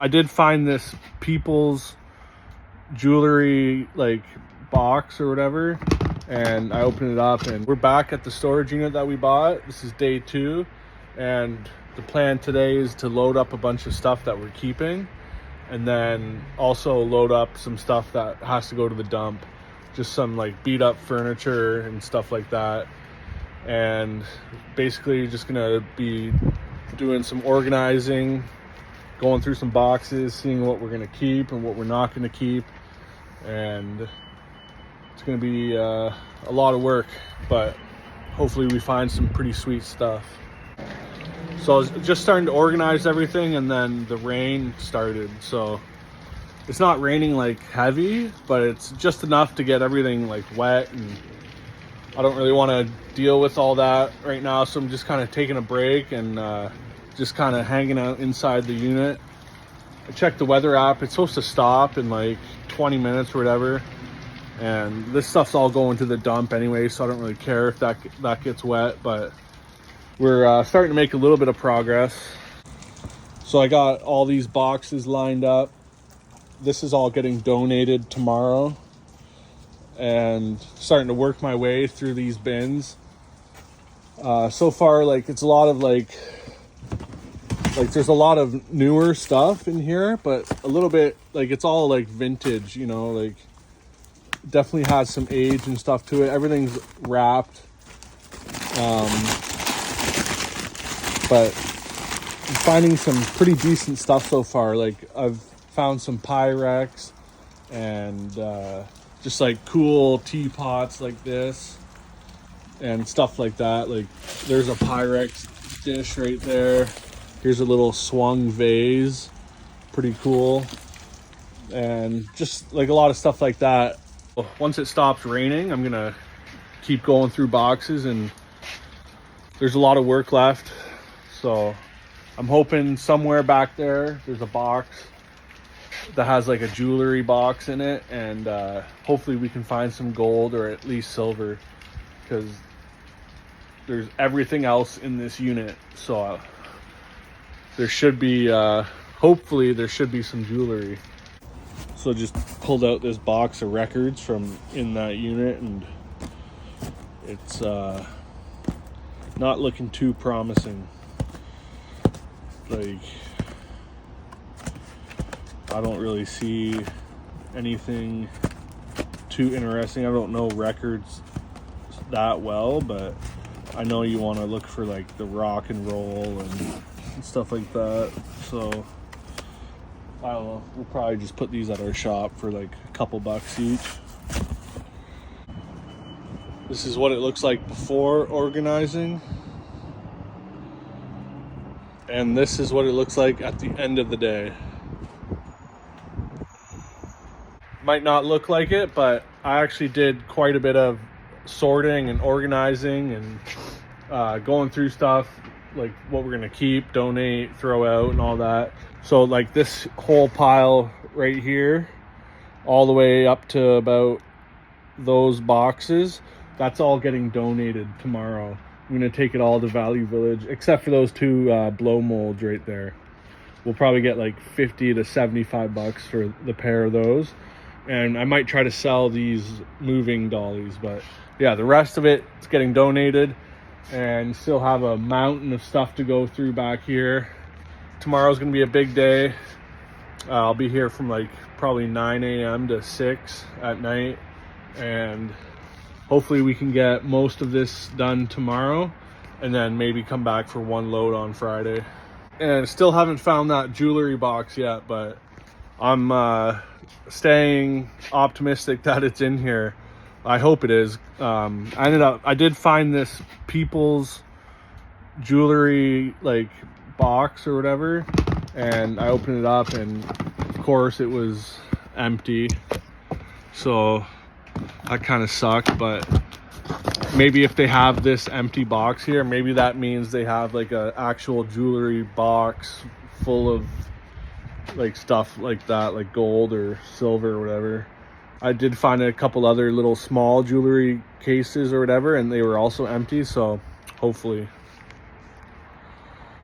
I did find this People's jewelry like box or whatever, and I opened it up and we're back at the storage unit that we bought. This is day 2, and the plan today is to load up a bunch of stuff that we're keeping, and then also load up some stuff that has to go to the dump, just some like beat up furniture and stuff like that. And basically just gonna be doing some organizing, going through some boxes, seeing what we're gonna keep and what we're not gonna keep. And it's gonna be a lot of work, but hopefully we find some pretty sweet stuff. So I was just starting to organize everything, and then the rain started. So it's not raining like heavy, but it's just enough to get everything like wet, and I don't really want to deal with all that right now. So I'm just kind of taking a break and just kind of hanging out inside the unit. I checked the weather app. It's supposed to stop in like 20 minutes or whatever. And this stuff's all going to the dump anyway, so I don't really care if that gets wet, but we're starting to make a little bit of progress. So I got all these boxes lined up. This is all getting donated tomorrow, and starting to work my way through these bins. So far, like, it's a lot of like there's a lot of newer stuff in here, but a little bit like it's all like vintage, you know, like definitely has some age and stuff to it. Everything's wrapped, but I'm finding some pretty decent stuff so far. Like I've found some Pyrex and just like cool teapots like this and stuff like that. Like there's a Pyrex dish right there. Here's a little swung vase, pretty cool. And just like a lot of stuff like that. Once it stops raining, I'm gonna keep going through boxes, and there's a lot of work left. So I'm hoping somewhere back there's a box that has like a jewelry box in it, and hopefully we can find some gold or at least silver, because there's everything else in this unit. So there should be hopefully there should be some jewelry. So just pulled out this box of records from in that unit, and it's not looking too promising. Like, I don't really see anything too interesting. I don't know records that well, but I know you want to look for like the rock and roll and stuff like that. So I don't know, we'll probably just put these at our shop for like a couple bucks each. This is what it looks like before organizing, and this is what it looks like at the end of the day. Might not look like it, but I actually did quite a bit of sorting and organizing and going through stuff, like what we're gonna keep, donate, throw out, and all that. So like this whole pile right here, all the way up to about those boxes, that's all getting donated tomorrow. I'm gonna take it all to Value Village, except for those 2 blow molds right there. We'll probably get like 50 to 75 bucks for the pair of those. And I might try to sell these moving dollies, but yeah, the rest of it is getting donated, and still have a mountain of stuff to go through back here. Tomorrow's gonna be a big day. I'll be here from like probably 9 a.m. to 6 at night, and hopefully we can get most of this done tomorrow, and then maybe come back for one load on Friday. And still haven't found that jewelry box yet, but I'm staying optimistic that it's in here. I hope it is. I did find this People's jewelry like box or whatever, and I opened it up, and of course it was empty. So that kind of sucked, but maybe if they have this empty box here, maybe that means they have like a actual jewelry box full of like stuff like that, like gold or silver or whatever. I did find a couple other little small jewelry cases or whatever, and they were also empty, so hopefully